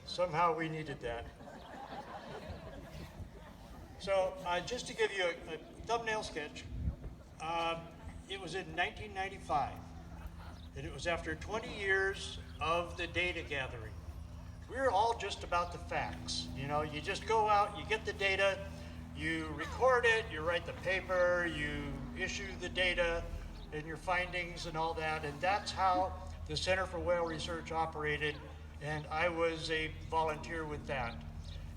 Somehow we needed that. So just to give you a thumbnail sketch, it was in 1995, and it was after 20 years of the data gathering. We were all just about the facts. You know, you just go out, you get the data, you record it, you write the paper, you issue the data and your findings and all that, and that's how the Center for Whale Research operated, and I was a volunteer with that.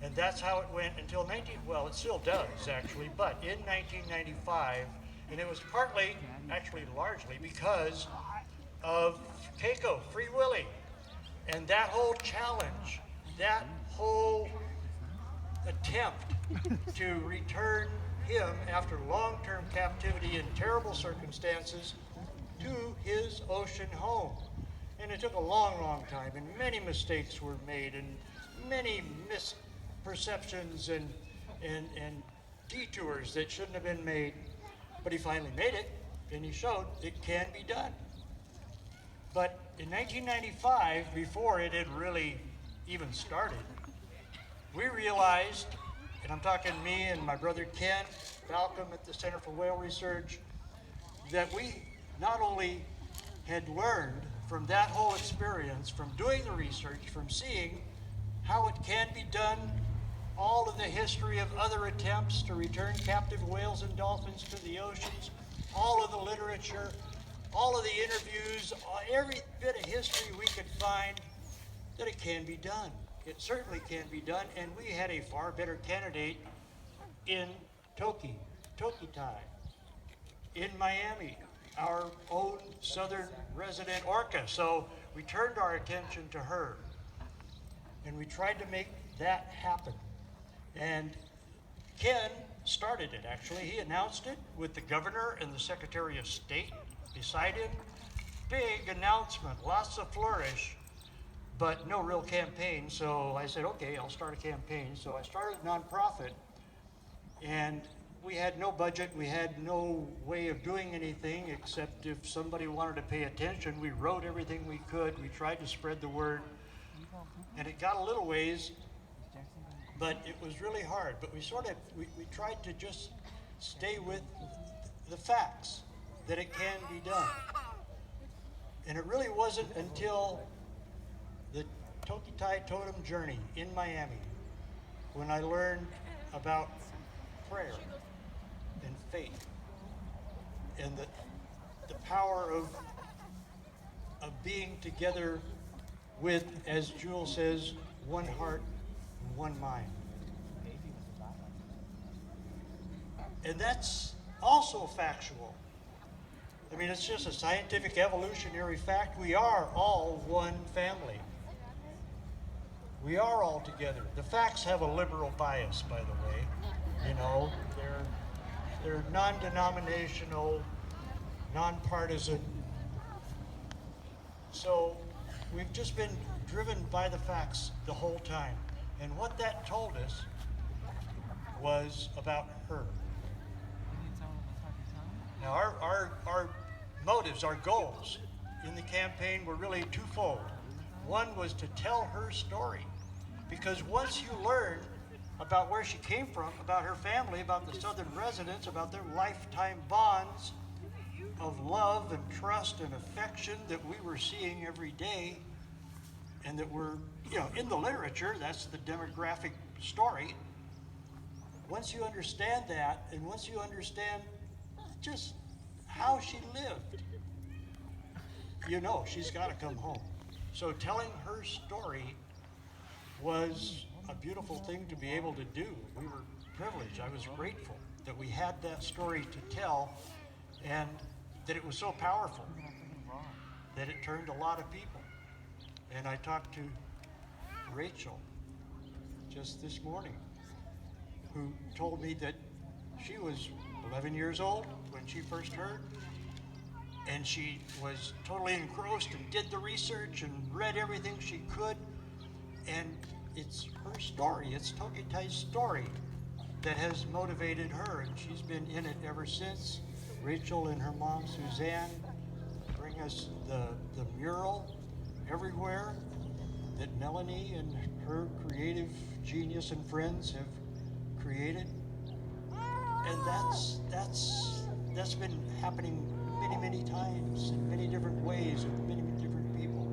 And that's how it went until well, it still does actually, but in 1995, and it was partly, actually largely, because of Keiko, Free Willy, and that whole challenge, that whole attempt to return him after long-term captivity in terrible circumstances to his ocean home. And it took a long, long time, and many mistakes were made, and many misperceptions and detours that shouldn't have been made. But he finally made it, and he showed it can be done. But in 1995, before it had really even started, we realized, and I'm talking me and my brother Ken, Malcolm at the Center for Whale Research, that we not only had learned from that whole experience, from doing the research, from seeing how it can be done, all of the history of other attempts to return captive whales and dolphins to the oceans, all of the literature, all of the interviews, every bit of history we could find, that it can be done. It certainly can be done, and we had a far better candidate in Tokitai, in Miami, our own southern resident Orca. So we turned our attention to her, and we tried to make that happen. And Ken started it, actually. He announced it with the governor and the Secretary of State beside him. Big announcement, lots of flourish, but no real campaign. So I said, okay, I'll start a campaign. So I started a nonprofit, and we had no budget. We had no way of doing anything except if somebody wanted to pay attention. We wrote everything we could. We tried to spread the word, and it got a little ways, but it was really hard. But we tried to just stay with the facts, that it can be done. And it really wasn't until the Tokitai Totem Journey in Miami when I learned about prayer and faith and the power of being together with, as Jewel says, one heart and one mind. And that's also factual. I mean, it's just a scientific evolutionary fact. We are all one family. We are all together. The facts have a liberal bias, by the way. You know, they're non-denominational, non-partisan. So we've just been driven by the facts the whole time. And what that told us was about her. Now our motives, our goals in the campaign were really twofold. One was to tell her story, because once you learn about where she came from, about her family, about the southern residents, about their lifetime bonds of love and trust and affection that we were seeing every day, and that were, you know, in the literature, that's the demographic story. Once you understand that, and once you understand just how she lived, you know she's got to come home. So telling her story was a beautiful thing to be able to do. We were privileged. I was grateful that we had that story to tell, and that it was so powerful that it turned a lot of people. And I talked to Rachel just this morning, who told me that she was 11 years old when she first heard, and she was totally engrossed and did the research and read everything she could. And it's her story, it's Tokitai's story that has motivated her, and she's been in it ever since. Rachel and her mom, Suzanne, bring us the mural everywhere. that Melanie and her creative genius and friends have created. And that's been happening many, many times in many different ways with many, many different people.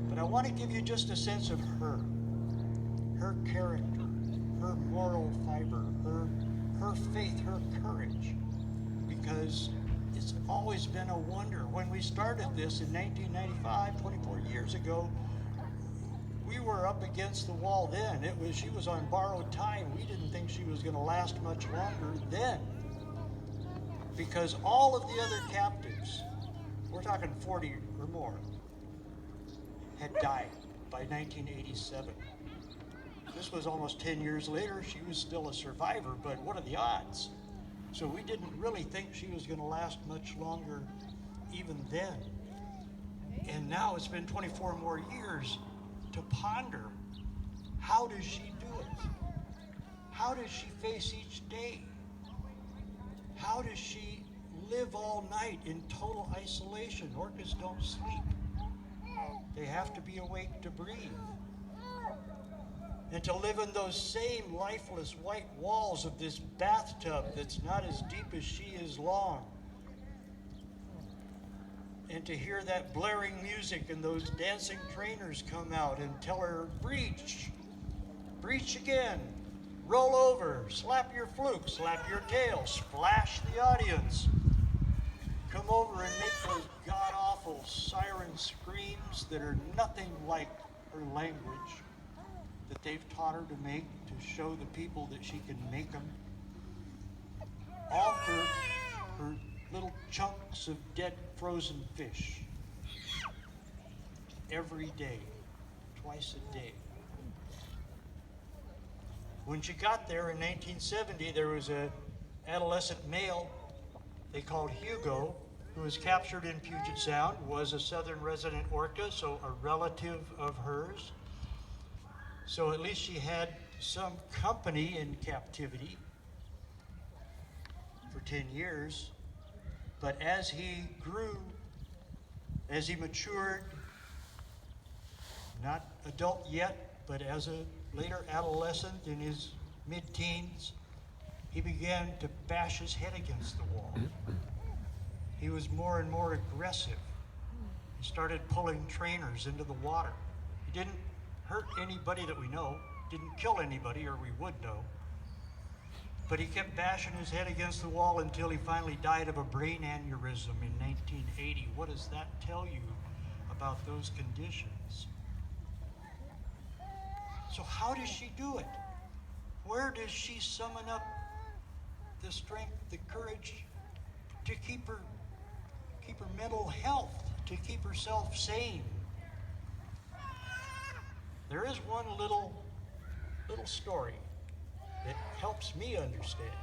But I want to give you just a sense of her character, her moral fiber, her faith, her courage, because it's always been a wonder. When we started this in 1995, 24 years ago, we were up against the wall then. She was on borrowed time. We didn't think she was going to last much longer then, because all of the other captives, we're talking 40 or more, had died by 1987. This was almost 10 years later. She was still a survivor, but what are the odds? So we didn't really think she was going to last much longer even then. And now it's been 24 more years to ponder, how does she do it? How does she face each day? How does she live all night in total isolation? Orcas don't sleep. They have to be awake to breathe. And to live in those same lifeless white walls of this bathtub that's not as deep as she is long. And to hear that blaring music and those dancing trainers come out and tell her, breach, breach again, roll over, slap your fluke, slap your tail, splash the audience. Come over and make those god-awful siren screams that are nothing like her language that they've taught her to make to show the people that she can make them. All for her little chunks of dead frozen fish. Every day, twice a day. When she got there in 1970, there was an adolescent male they called Hugo, who was captured in Puget Sound, was a southern resident orca, so a relative of hers. So at least she had some company in captivity for 10 years. But as he grew, as he matured, not adult yet, but as a later adolescent in his mid-teens, he began to bash his head against the wall. He was more and more aggressive. He started pulling trainers into the water. He didn't hurt anybody that we know, didn't kill anybody or we would know, but he kept bashing his head against the wall until he finally died of a brain aneurysm in 1980. What does that tell you about those conditions? So how does she do it? Where does she summon up the strength, the courage to keep her mental health, to keep herself sane? There is one little story that helps me understand.